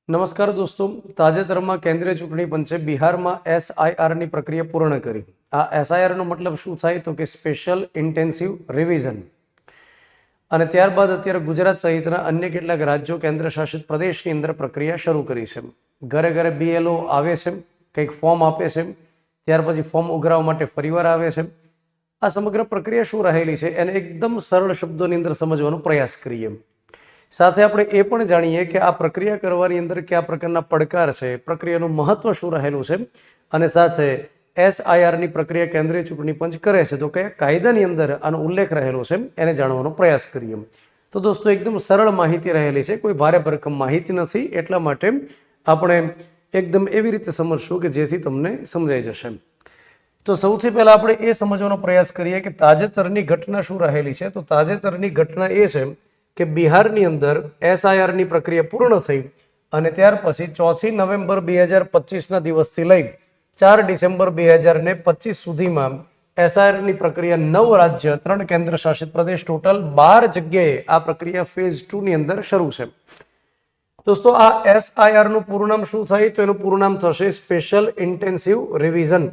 નમસ્કાર દોસ્તો, તાજેતરમાં કેન્દ્રીય ચૂંટણી પંચે બિહારમાં એસઆઈઆરની પ્રક્રિયા પૂર્ણ કરી. આ એસઆઈઆરનો મતલબ શું થાય તો કે સ્પેશિયલ ઇન્ટેન્સિવ રિવિઝન. અને ત્યારબાદ અત્યારે ગુજરાત સહિતના અન્ય કેટલાક રાજ્યો કેન્દ્ર શાસિત પ્રદેશની અંદર પ્રક્રિયા શરૂ કરી છે. ઘરે ઘરે બીએલઓ આવે છે, કંઈક ફોર્મ આપે છે, ત્યાર પછી ફોર્મ ઉઘરાવવા માટે ફરીવાર આવે છે. આ સમગ્ર પ્રક્રિયા શું રહેલી છે એને એકદમ સરળ શબ્દોની અંદર સમજવાનો પ્રયાસ કરીએ. સાથે આપણે એ પણ જાણીએ કે આ પ્રક્રિયા કરવાની અંદર કયા પ્રકારના પડકાર છે, પ્રક્રિયાનું મહત્વ શું રહેલું છે, અને સાથે એસઆઈઆરની પ્રક્રિયા કેન્દ્રીય ચૂંટણી પંચ કરે છે તો કયા કાયદાની અંદર આનો ઉલ્લેખ રહેલો છે એને જાણવાનો પ્રયાસ કરીએ. તો દોસ્તો એકદમ સરળ માહિતી રહેલી છે, કોઈ ભારે ભરકમ માહિતી નથી, એટલા માટે આપણે એકદમ એવી રીતે સમજશું કે જેથી તમને સમજાઈ જશે. તો સૌથી પહેલા આપણે એ સમજવાનો પ્રયાસ કરીએ કે તાજેતરની ઘટના શું રહેલી છે. તો તાજેતરની ઘટના એ છે કે બિહારની અંદર એસઆઈઆરની પ્રક્રિયા પૂર્ણ થઈ અને ત્યાર પછી 4 નવેમ્બર 2025ના દિવસથી લઈ 4 ડિસેમ્બર 2025 સુધીમાં એસઆઈઆરની પ્રક્રિયા 9 રાજ્ય 3 કેન્દ્ર શાસિત પ્રદેશ ટોટલ 12 જગ્યાએ આ પ્રક્રિયા ફેઝ 2 ની અંદર શરૂ છે. દોસ્તો આ એસઆઈઆરનું પૂરું નામ શું થાય તો એનું પૂરું નામ થશે સ્પેશિયલ ઇન્ટેન્સિવ રિવિઝન.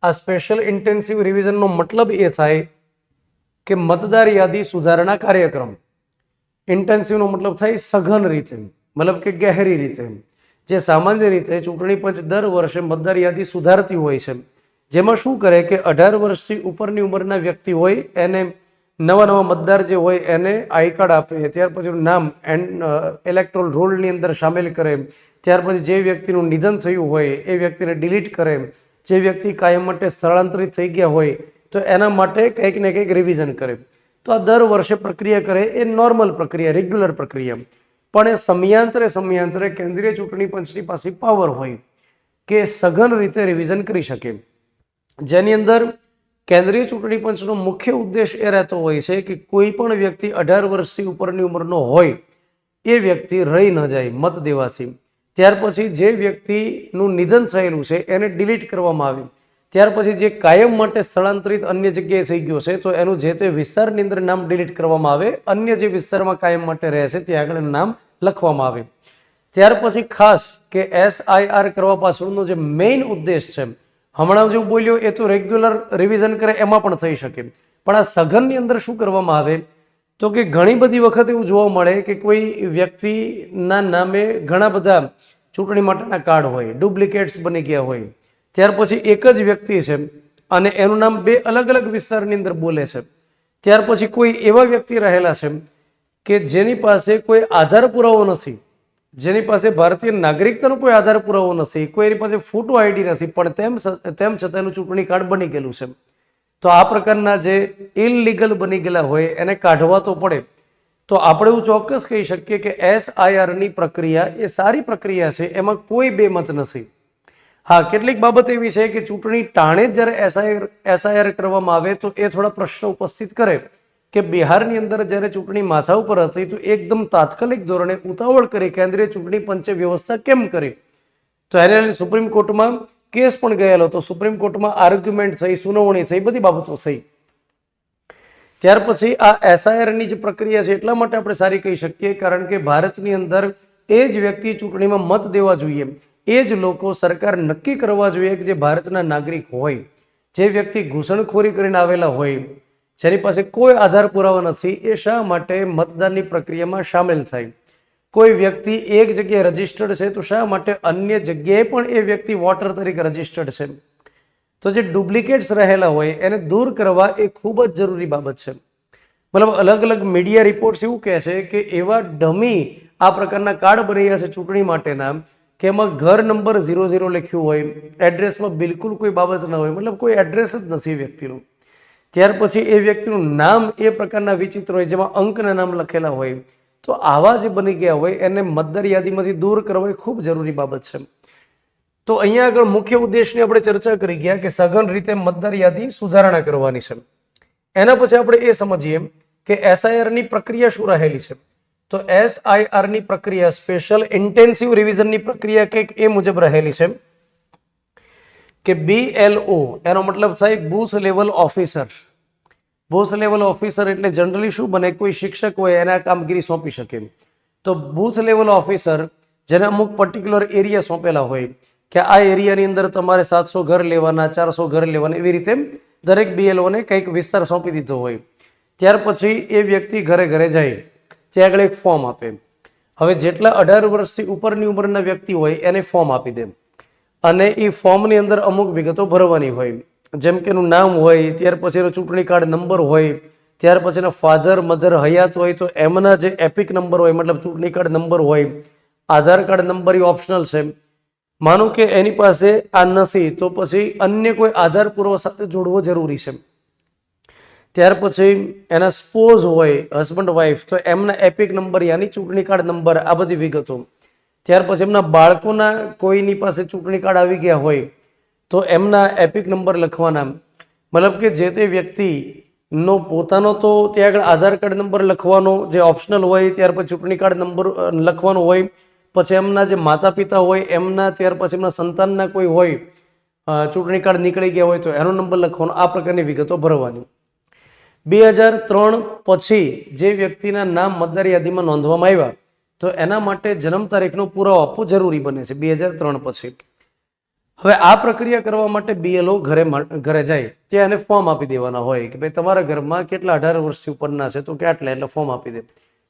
આ સ્પેશિયલ ઇન્ટેન્સિવ રિવિઝનનો મતલબ એ થાય કે મતદાર યાદી સુધારણા કાર્યક્રમ. ઇન્ટેન્સિવનો મતલબ થાય સઘન રીતે, મતલબ કે ગહેરી રીતે. જે સામાન્ય રીતે ચૂંટણી પંચ દર વર્ષે મતદાર યાદી સુધારતી હોય છે, જેમાં શું કરે કે 18 વર્ષથી ઉપરની ઉંમરના વ્યક્તિ હોય એને નવા મતદાર જે હોય એને આઈ કાર્ડ આપે, ત્યાર પછી નામ ઇલેક્ટોરલ રોલની અંદર સામેલ કરે, ત્યાર પછી જે વ્યક્તિનું નિધન થયું હોય એ વ્યક્તિને ડિલીટ કરે, જે વ્યક્તિ કાયમ માટે સ્થળાંતરિત થઈ ગયા હોય તો એના માટે કંઈક ને કંઈક રિવિઝન કરે. તો આ દર વર્ષે પ્રક્રિયા કરે એ નોર્મલ પ્રક્રિયા, રેગ્યુલર પ્રક્રિયા. પણ એ સમયાંતરે કેન્દ્રીય ચૂંટણી પંચની પાસે પાવર હોય કે સઘન રીતે રિવિઝન કરી શકે, જેની અંદર કેન્દ્રીય ચૂંટણી પંચનો મુખ્ય ઉદ્દેશ એ રહેતો હોય છે કે કોઈ પણ વ્યક્તિ 18 વર્ષથી ઉપરની ઉંમરનો હોય એ વ્યક્તિ રહી ન જાય મત દેવાથી. ત્યાર પછી જે વ્યક્તિનું નિધન થયેલું છે એને ડિલીટ કરવામાં આવે, ત્યાર પછી જે કાયમ માટે સ્થળાંતરિત અન્ય જગ્યાએ થઈ ગયો છે તો એનું જે તે વિસ્તારની અંદર નામ ડિલીટ કરવામાં આવે, અન્ય જે વિસ્તારમાં કાયમ માટે રહે છે ત્યાં આગળ નામ લખવામાં આવે. ત્યાર પછી ખાસ કે એસઆઈઆર કરવા પાછળનો જે મેઇન ઉદ્દેશ છે, હમણાં જેવું બોલ્યો એ તો રેગ્યુલર રિવિઝન કરે એમાં પણ થઈ શકે, પણ આ સઘનની અંદર શું કરવામાં આવે તો કે ઘણી બધી વખત એવું જોવા મળે કે કોઈ વ્યક્તિના નામે ઘણા બધા ચૂંટણી માટેના કાર્ડ હોય, ડુપ્લિકેટ્સ બની ગયા હોય. ત્યાર પછી એક જ વ્યક્તિ છે અને એનું નામ 2 અલગ અલગ વિસ્તારની અંદર બોલે છે. ત્યાર પછી કોઈ એવા વ્યક્તિ રહેલા છે કે જેની પાસે કોઈ આધાર પુરાવો નથી, જેની પાસે ભારતીય નાગરિકતાનો કોઈ આધાર પુરાવો નથી, કોઈની પાસે ફોટો આઈડી નથી, પણ તેમ છતાં એનું ચૂંટણી કાર્ડ બની ગયેલું છે. તો આ પ્રકારના જે ઇલીગલ બની ગયેલા હોય એને કાઢવા તો પડે. તો આપણે એવું ચોક્કસ કહી શકીએ કે એસઆઈઆરની પ્રક્રિયા એ સારી પ્રક્રિયા છે, એમાં કોઈ બેમત નથી. હા, કેટલીક બાબત એવી છે કે ચૂંટણી ટાણે જ જ્યારે એસઆઈઆર કરવામાં આવે તો એ થોડા પ્રશ્ન ઉપસ્થિત કરે કે બિહારની અંદર જ્યારે ચૂંટણી માથા ઉપર હતી તો એકદમ તાત્કાલિક ધોરણે ઉતાવળ કરી કેન્દ્રીય ચૂંટણી પંચે વ્યવસ્થા કેમ કરી. તો એને સુપ્રીમ કોર્ટમાં કેસ પણ ગયેલો, તો સુપ્રીમ કોર્ટમાં આર્ગ્યુમેન્ટ થઈ, સુનાવણી થઈ, બધી બાબતો થઈ. ત્યાર પછી આ એસઆઈઆરની જે પ્રક્રિયા છે એટલા માટે આપણે સારી કહી શકીએ કારણ કે ભારતની અંદર એ જ વ્યક્તિ ચૂંટણીમાં મત દેવા જોઈએ, એ જ લોકો સરકાર નક્કી કરવા જોઈએ કે જે ભારતના નાગરિક હોય, જે વ્યક્તિ ઘૂસણખોરી કરીને આવેલા હોય, જેની પાસે કોઈ આધાર પુરાવા નથી, એ શા માટે મતદાનની પ્રક્રિયામાં સામેલ થાય. કોઈ વ્યક્તિ એક જગ્યાએ રજીસ્ટર્ડ છે તો શા માટે અન્ય જગ્યાએ પણ એ વ્યક્તિ વોટર તરીકે રજીસ્ટર્ડ છે. તો જે ડુપ્લિકેટ્સ રહેલા હોય એને દૂર કરવા એ ખૂબ જ જરૂરી બાબત છે. મતલબ અલગ અલગ મીડિયા રિપોર્ટ્સ એવું કહે છે કે એવા ડમી આ પ્રકારના કાર્ડ બની રહ્યા છે ચૂંટણી માટેના કે એમાં ઘર નંબર 00 લખ્યું હોય, એડ્રેસમાં બિલકુલ કોઈ બાબત ન હોય, મતલબ કોઈ એડ્રેસ જ નથી વ્યક્તિનું. ત્યાર પછી એ વ્યક્તિનું નામ એ પ્રકારના વિચિત્ર હોય, જેમાં અંકના નામ લખેલા હોય. તો આવા જે બની ગયા હોય એને મતદાર યાદીમાંથી દૂર કરવા એ ખૂબ જરૂરી બાબત છે. તો અહીંયા આગળ મુખ્ય ઉદ્દેશની આપણે ચર્ચા કરી ગયા કે સઘન રીતે મતદાર યાદી સુધારણા કરવાની છે. એના પછી આપણે એ સમજીએ કે એસઆઈઆરની પ્રક્રિયા શું રહેલી છે. તો એસઆઈઆરની પ્રક્રિયા સ્પેશિયલ ઇન્ટેન્સિવ રિવિઝનની પ્રક્રિયા કંઈક એ મુજબ રહેલી છે કે BLO એનો મતલબ થાય booth level officer. Booth level officer એટલે જનરલી શું બને, કોઈ શિક્ષક હોય એને આ કામગીરી સોંપી શકે. તો બૂથ લેવલ ઓફિસર જેને અમુક પર્ટિક્યુલર એરિયા સોંપેલા હોય કે આ એરિયાની અંદર તમારે 700 ઘર લેવાના, 400 ઘર લેવાના, એવી રીતે દરેક BLOને કંઈક વિસ્તાર સોંપી દીધો હોય. ત્યાર પછી એ વ્યક્તિ ઘરે ઘરે જાય, ત્યાં આગળ એક ફોર્મ આપે. હવે જેટલા 18 વર્ષથી ઉપરની ઉંમરના વ્યક્તિ હોય એને ફોર્મ આપી દે અને એ ફોર્મની અંદર અમુક વિગતો ભરવાની હોય, જેમ કે એનું નામ હોય, ત્યાર પછી એનો ચૂંટણી કાર્ડ નંબર હોય, ત્યાર પછી એના ફાધર મધર હયાત હોય તો એમના જે એપિક નંબર હોય, મતલબ ચૂંટણી કાર્ડ નંબર હોય, આધાર કાર્ડ નંબર એ ઓપ્શનલ છે. માનો કે એની પાસે આ નથી તો પછી અન્ય કોઈ આધાર પુરાવા સાથે જોડવો જરૂરી છે. ત્યાર પછી એના સ્પોઝ હોય, હસબન્ડ વાઈફ, તો એમના એપિક નંબર યાની ચૂંટણી કાર્ડ નંબર, આ બધી વિગતો. ત્યાર પછી એમના બાળકોના કોઈની પાસે ચૂંટણી કાર્ડ આવી ગયા હોય તો એમના એપિક નંબર લખવાના. મતલબ કે જે તે વ્યક્તિનો પોતાનો તો ત્યાં આગળ આધાર કાર્ડ નંબર લખવાનો જે ઓપ્શનલ હોય, ત્યાર પછી ચૂંટણી કાર્ડ નંબર લખવાનો હોય, પછી એમના જે માતા પિતા હોય એમના, ત્યાર પછી એમના સંતાનના કોઈ હોય ચૂંટણી કાર્ડ નીકળી ગયા હોય તો એનો નંબર લખવાનો, આ પ્રકારની વિગતો ભરવાની. 2003 પછી જે વ્યક્તિના નામ મતદાર યાદીમાં નોંધવામાં આવ્યા તો એના માટે જન્મ તારીખનો પુરાવો આપવો જરૂરી બને છે 2003 પછી. હવે આ પ્રક્રિયા કરવા માટે BLO ઘરે જાય, ત્યાં એને ફોર્મ આપી દેવાના હોય કે ભાઈ તમારા ઘરમાં કેટલા 18 વર્ષથી ઉપરના છે તો કેટલા, એટલે ફોર્મ આપી દે.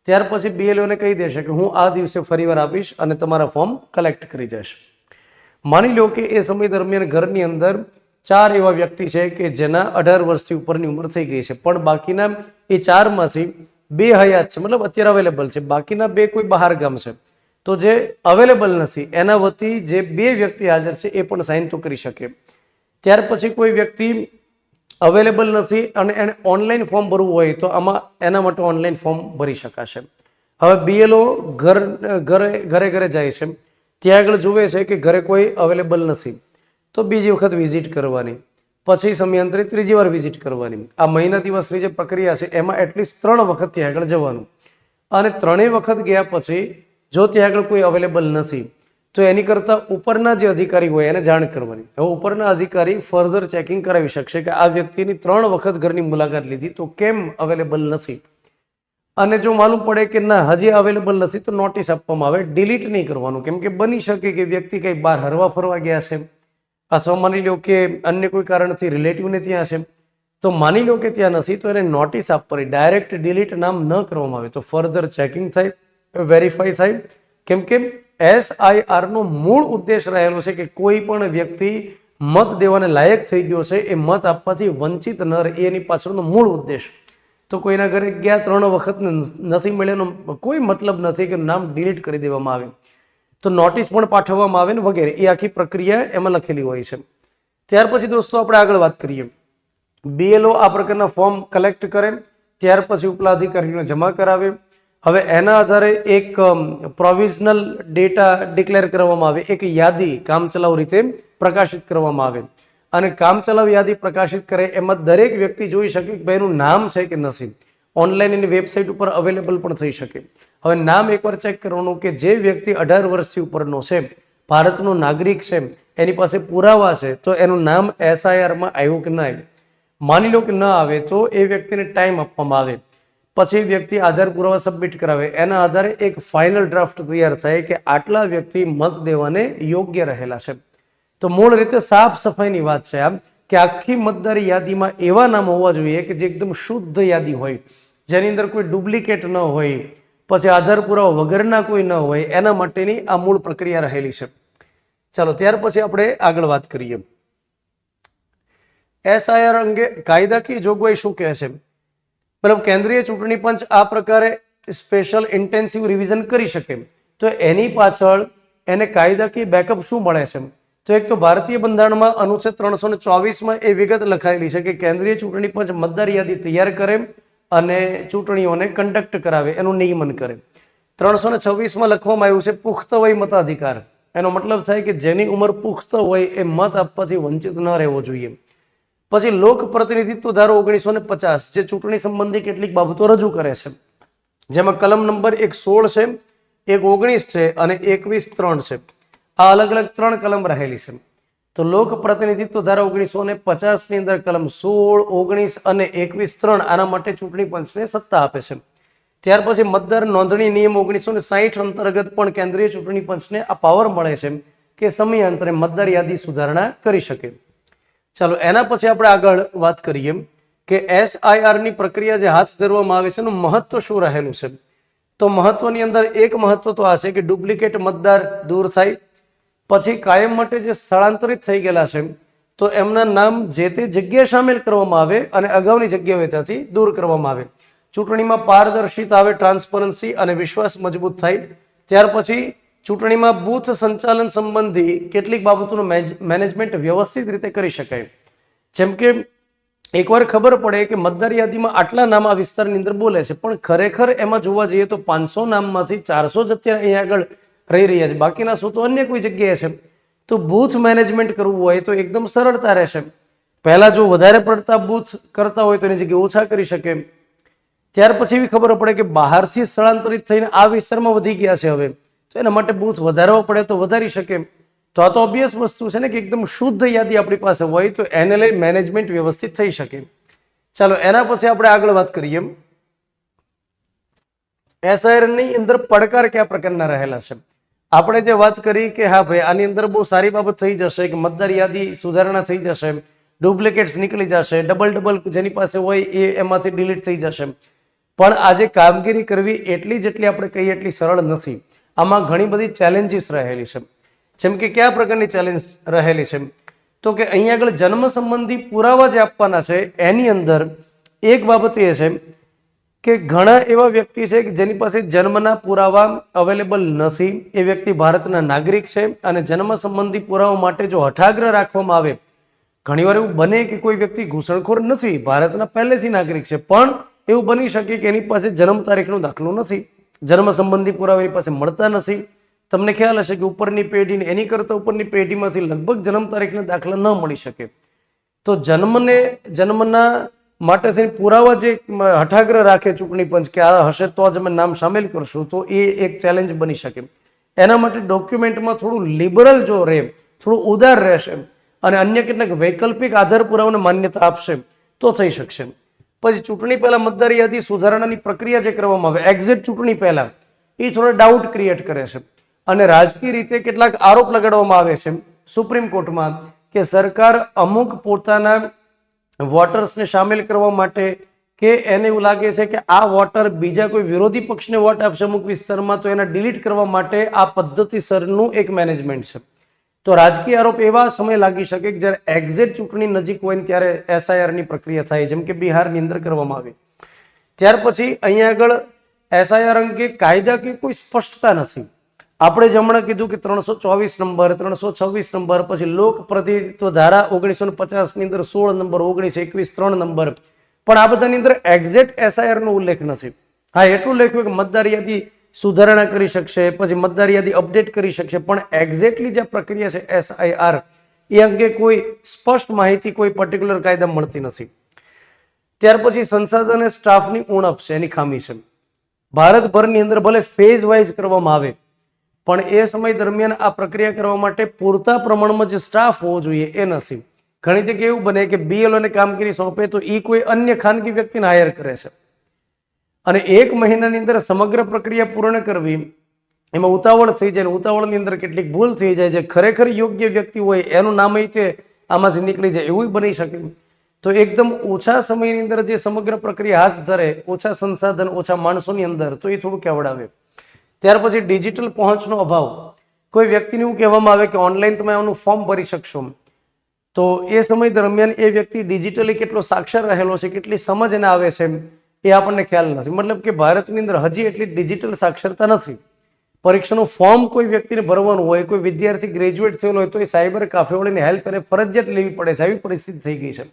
ત્યાર પછી BLOને કહી દેશે કે હું આ દિવસે ફરીવાર આપીશ અને તમારા ફોર્મ કલેક્ટ કરી જઈશ. માની લો કે એ સમય દરમિયાન ઘરની અંદર 4 એવા વ્યક્તિ છે કે જેના 18 વર્ષથી ઉપરની ઉંમર થઈ ગઈ છે, પણ બાકીના એ 4માંથી 2 હયાત છે, મતલબ અત્યારે અવેલેબલ છે, બાકીના 2 કોઈ બહાર ગામ છે. તો જે અવેલેબલ નથી એના વતી જે 2 વ્યક્તિ હાજર છે એ પણ સાઇન તો કરી શકે. ત્યાર પછી કોઈ વ્યક્તિ અવેલેબલ નથી અને એને ઓનલાઈન ફોર્મ ભરવું હોય તો આમાં એના માટે ઓનલાઈન ફોર્મ ભરી શકાશે. હવે BLO ઘરે ઘરે જાય છે, ત્યાં આગળ જુએ છે કે ઘરે કોઈ અવેલેબલ નથી તો બીજી વખત વિઝિટ કરવાની, પછી સમયાંતરે ત્રીજી વાર વિઝિટ કરવાની. આ મહિના દિવસની જે પ્રક્રિયા છે એમાં એટલીસ્ટ 3 વખત ત્યાં આગળ જવાનું અને 3 વખત ગયા પછી જો ત્યાં આગળ કોઈ અવેલેબલ નથી તો એની કરતાં ઉપરના જે અધિકારી હોય એને જાણ કરવાની. હવે ઉપરના અધિકારી ફર્ધર ચેકિંગ કરાવી શકશે કે આ વ્યક્તિની 3 વખત ઘરની મુલાકાત લીધી તો કેમ અવેલેબલ નથી, અને જો માલુમ પડે કે ના હજી અવેલેબલ નથી તો નોટિસ આપવામાં આવે. ડિલીટ નહીં કરવાનું, કેમ કે બની શકે કે વ્યક્તિ કંઈ બહાર હરવા ફરવા ગયા છે અથવા માની લો કે અન્ય કોઈ કારણથી રિલેટિવને ત્યાં છે તો માની લો કે ત્યાં નથી તો એને નોટિસ આપવાની. ડાયરેક્ટ ડિલીટ નામ ન કરવામાં આવે તો ફર્ધર ચેકિંગ થાય, વેરીફાઈ થાય. કેમ કે SIR નો મૂળ ઉદ્દેશ રહેલો છે કે કોઈ પણ વ્યક્તિ મત દેવાને લાયક થઈ ગયો છે એ મત આપવાથી વંચિત ન રહે, એની પાછળનો મૂળ ઉદ્દેશ. તો કોઈના ઘરે ગયા 3 વખત નથી મળ્યાનો કોઈ મતલબ નથી કે નામ ડિલીટ કરી દેવામાં આવે, તો નોટિસ પણ પાઠવવામાં આવે ને વગેરે, એ આખી પ્રક્રિયા એમાં લખેલી હોય છે. ત્યાર પછી દોસ્તો આપણે આગળ વાત કરીએ. BLO આ પ્રકારના ફોર્મ કલેક્ટ કરે, ત્યાર પછી ઉપલા અધિકારીને જમા કરાવે. હવે એના આધારે એક પ્રોવિઝનલ ડેટા ડિક્લેર કરવામાં આવે, એક યાદી કામચલાઉ રીતે પ્રકાશિત કરવામાં આવે અને કામચલાઉ યાદી પ્રકાશિત કરે એમાં દરેક વ્યક્તિ જોઈ શકે કે ભાઈનું નામ છે કે નથી. ઓનલાઈન એની વેબસાઇટ ઉપર અવેલેબલ પણ થઈ શકે. હવે નામ એકવાર ચેક કરવાનું કે જે વ્યક્તિ 18 વર્ષથી ઉપરનો છે, ભારતનો નાગરિક છે, એની પાસે પુરાવા છે તો એનું નામ SIR માં આવ્યું કે ના આવ્યું. માની લો કે ન આવે તો એ વ્યક્તિને ટાઈમ આપવામાં આવે, પછી વ્યક્તિ આધાર પુરાવા સબમિટ કરાવે, એના આધારે એક ફાઇનલ ડ્રાફ્ટ તૈયાર થાય કે આટલા વ્યક્તિ મત દેવાને યોગ્ય રહેલા છે. તો મૂળ રીતે સાફ સફાઈની વાત છે આમ કે આખી મતદારી યાદીમાં એવા નામ હોવા જોઈએ કે જે એકદમ શુદ્ધ યાદી હોય, જેની અંદર કોઈ ડુપ્લિકેટ ન હોય, પછી આધાર પુરાવા વગરના કોઈ ન હોય, એના માટેની આ મૂળ પ્રક્રિયા રહેલી છે. ચાલો ત્યાર પછી આપણે આગળ વાત કરીએ. SIR અંગે કાયદાકીય જોગવાઈ શું કહે છે? મતલબ કેન્દ્રીય ચૂંટણી પંચ આ પ્રકારે સ્પેશિયલ ઇન્ટેન્સિવ રિવિઝન કરી શકે તો એની પાછળ એને કાયદાકીય બેકઅપ શું મળે છે? તો એક તો ભારતીય બંધારણમાં અનુચ્છેદ 324માં એ વિગત લખાયેલી છે કે કેન્દ્રીય ચૂંટણી પંચ મતદાર યાદી તૈયાર કરે અને ચૂંટણીઓને કન્ડક્ટ કરાવે, એનું નિયમન કરે. 326માં લખવામાં આવ્યું છે પુખ્ત વય મતાધિકાર. એનો મતલબ થાય કે જેની ઉંમર પુખ્ત હોય એ મત આપવાથી વંચિત ન રહેવો જોઈએ. પછી લોક પ્રતિનિધિત્વ ધારો 1950 જે ચૂંટણી સંબંધી કેટલીક બાબતો રજૂ કરે છે, જેમાં કલમ નંબર 16 છે, 19 છે અને 21(3) છે. આ અલગ અલગ 3 કલમ રહેલી છે. તો લોક પ્રતિનિધિત્વ ધારા 1950 ની અંદર કલમ 16, 19 અને 21(3) આના માટે ચૂંટણી પંચને સત્તા આપે છે. ત્યાર પછી મતદાર નોંધણી નિયમ 1960 અંતર્ગત પણ કેન્દ્રીય ચૂંટણી પંચને આ પાવર મળે છે કે સમયાંતરે મતદાર યાદી સુધારણા કરી શકે. ચાલો એના પછી આપણે આગળ વાત કરીએ કે SIR ની પ્રક્રિયા જે હાથ ધરવામાં આવે છે એનું મહત્વ શું રહેલું છે. તો મહત્વની અંદર એક મહત્વ તો આ છે કે ડુપ્લિકેટ મતદાર દૂર થાય. પછી કાયમ માટે જે સ્થળાંતરિત થઈ ગયેલા છે તો એમના નામ જે તે જગ્યાએ સામેલ કરવામાં આવે અને અગાઉની જગ્યાએ ત્યાંથી દૂર કરવામાં આવે. ચૂંટણીમાં પારદર્શિતા આવે, ટ્રાન્સપરન્સી અને વિશ્વાસ મજબૂત થાય. ત્યાર પછી ચૂંટણીમાં બૂથ સંચાલન સંબંધી કેટલીક બાબતોનું મેનેજમેન્ટ વ્યવસ્થિત રીતે કરી શકાય. જેમ કે એકવાર ખબર પડે કે મતદાર યાદીમાં આટલા નામ આ વિસ્તારની અંદર બોલે છે, પણ ખરેખર એમાં જોવા જઈએ તો 500 નામમાંથી 400 જ અત્યારે અહીંયા આગળ રહી રહ્યા છે, બાકીના 100 તો અન્ય કોઈ જગ્યાએ છે. તો બૂથ મેનેજમેન્ટ કરવું હોય તો એકદમ સરળતા રહેશે. પહેલા જો વધારે પડતા બૂથ કરતા હોય તો એની જગ્યાએ ઓછા કરી શકે. ત્યાર પછી એવી ખબર પડે કે બહારથી સ્થળાંતરિત થઈને આ વિસ્તારમાં વધી ગયા છે હવે, તો એના માટે બૂથ વધારવા પડે તો વધારી શકે. તો આ તો ઓબ્વિયસ વસ્તુ છે ને કે એકદમ શુદ્ધ યાદી આપણી પાસે હોય તો એને લઈ મેનેજમેન્ટ વ્યવસ્થિત થઈ શકે. ચાલો એના પછી આપણે આગળ વાત કરીએ. SIR ની અંદર પડકાર કયા પ્રકારના રહેલા છે. આપણે જે વાત કરી કે હા ભાઈ આની અંદર બહુ સારી બાબત થઈ જશે કે મતદાર યાદી સુધારણા થઈ જશે, ડુપ્લિકેટ્સ નીકળી જશે, ડબલ જેની પાસે હોય એ એમાંથી ડિલીટ થઈ જશે. પણ આજે કામગીરી કરવી એટલી જેટલી આપણે કહીએ એટલી સરળ નથી. આમાં ઘણી બધી ચેલેન્જીસ રહેલી છે. જેમ કે કયા પ્રકારની ચેલેન્જ રહેલી છે તો કે અહીંયા આગળ જન્મ સંબંધી પુરાવા જે આપવાના છે એની અંદર એક બાબત એ છે કે ઘણા એવા વ્યક્તિ છે કે જેની પાસે જન્મના પુરાવા અવેલેબલ નથી. એ વ્યક્તિ ભારતના નાગરિક છે અને જન્મ સંબંધી પુરાવા માટે જો હઠાગ્રહ રાખવામાં આવે, ઘણીવાર એવું બને કે કોઈ વ્યક્તિ ઘૂસણખોર નથી, ભારતના પહેલેથી નાગરિક છે, પણ એવું બની શકે કે એની પાસે જન્મ તારીખનો દાખલો નથી, જન્મ સંબંધી પુરાવા એની પાસે મળતા નથી. તમને ખ્યાલ હશે કે ઉપરની પેઢી એની કરતા ઉપરની પેઢીમાંથી લગભગ જન્મ તારીખના દાખલા ન મળી શકે. તો જન્મના માટે થઈને પુરાવા જે હઠાગ્રહ રાખે ચૂંટણી પંચ કે આ હશે તો જ અમે નામ સામેલ કરશું, તો એ એક ચેલેન્જ બની શકે. એના માટે ડોક્યુમેન્ટમાં થોડું લિબરલ જો રહે, થોડું ઉદાર રહેશે અને અન્ય કેટલાક વૈકલ્પિક આધાર પુરાવાને માન્યતા આપશે તો થઈ શકશે. પછી ચૂંટણી પહેલા મતદાર યાદી સુધારણાની પ્રક્રિયા જે કરવામાં આવે એક્ઝેક્ટ ચૂંટણી પહેલા, એ થોડા ડાઉટ ક્રિએટ કરે છે અને રાજકીય રીતે કેટલાક આરોપ લગાડવામાં આવે છે સુપ્રીમ કોર્ટમાં કે સરકાર અમુક પોતાના વોટર્સને સામેલ કરવા માટે કે એને એવું લાગે છે કે આ વોટર બીજા કોઈ વિરોધી પક્ષને વોટ આપશે અમુક વિસ્તારમાં, તો એના ડિલીટ કરવા માટે આ પદ્ધતિસરનું એક મેનેજમેન્ટ છે. તો રાજકીય આરોપ એવા સમય લાગી શકે કે જ્યારે એક્ઝેક્ટ ચૂંટણી નજીક હોય ને ત્યારે SIR ની પ્રક્રિયા થાય, જેમ કે બિહારની અંદર કરવામાં આવી. ત્યાર પછી અહીંયા આગળ SIR અંગે કાયદા કે કોઈ સ્પષ્ટતા નથી. આપણે જ હમણાં કીધું કે 324 નંબર, 326 નંબર, પછી લોક પ્રતિનિધિત્વ ધારા 1950 ની અંદર 16 નંબર, 1921 3 નંબર, પણ આ બધાની અંદર એક્ઝેક્ટ SIR નો ઉલ્લેખ નથી. હા, એટલું લખ્યું કે મતદાર યાદી સુધારણા કરી શકશે, પછી મતદાર યાદી અપડેટ કરી શકશે, પણ એક્ઝેક્ટલી જે પ્રક્રિયા છે SIR એ અંગે કોઈ સ્પષ્ટ માહિતી કોઈ પર્ટિક્યુલર કાયદા મળતી નથી. ત્યાર પછી સંસાધન અને સ્ટાફની ઉણપ છે, એની ખામી છે. ભારતભરની અંદર ભલે ફેઝ વાઇઝ કરવામાં આવે પણ એ સમય દરમિયાન આ પ્રક્રિયા કરવા માટે પૂરતા પ્રમાણમાં જે સ્ટાફ હોવો જોઈએ એ નથી. ઘણી જગ્યાએ એવું બને કે BLO ને કામગીરી સોંપે તો એ કોઈ અન્ય ખાનગી વ્યક્તિને હાયર કરે છે અને 1 મહિનાની અંદર સમગ્ર પ્રક્રિયા પૂર્ણ કરવી એમાં ઉતાવળ થઈ જાય, ઉતાવળની અંદર કેટલીક ભૂલ થઈ જાય, જે ખરેખર યોગ્ય વ્યક્તિ હોય એનું નામ તે આમાંથી નીકળી જાય એવું બની શકે. તો એકદમ ઓછા સમયની અંદર જે સમગ્ર પ્રક્રિયા હાથ ધરે, ઓછા સંસાધન, ઓછા માણસોની અંદર, તો એ થોડું કેવડાવે. ત્યાર પછી ડિજિટલ પહોંચનો અભાવ. કોઈ વ્યક્તિને એવું કહેવામાં આવે કે ઓનલાઈન તમે આનું ફોર્મ ભરી શકશો, તો એ સમય દરમિયાન એ વ્યક્તિ ડિજિટલી કેટલો સાક્ષર રહેલો છે, કેટલી સમજ એને આવે છે એ આપણને ખ્યાલ નથી. મતલબ કે ભારતની અંદર હજી એટલી ડિજિટલ સાક્ષરતા નથી. પરીક્ષાનું ફોર્મ કોઈ વ્યક્તિને ભરવાનું હોય, કોઈ વિદ્યાર્થી ગ્રેજ્યુએટ થયેલો હોય તો એ સાયબર કાફેવાળીની હેલ્પ એને ફરજિયાત લેવી પડે છે, આવી પરિસ્થિતિ થઈ ગઈ છે.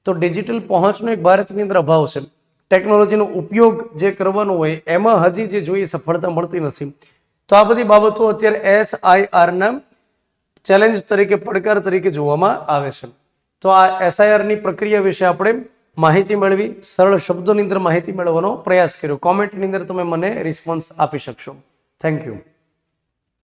તો ડિજિટલ પહોંચનો એક ભારતની અંદર અભાવ છે. ટેકનોલોજીનો ઉપયોગ જે કરવાનો હોય એમાં હજી જે જોઈએ સફળતા મળતી નથી. તો આ બધી બાબતો અત્યારે SIR ના ચેલેન્જ તરીકે, પડકાર તરીકે જોવામાં આવે છે. તો આ SIR ની પ્રક્રિયા વિશે આપણે માહિતી મેળવી, સરળ શબ્દોની અંદર માહિતી મેળવવાનો પ્રયાસ કર્યો. કોમેન્ટની અંદર તમે મને રિસ્પોન્સ આપી શકશો. Thank you.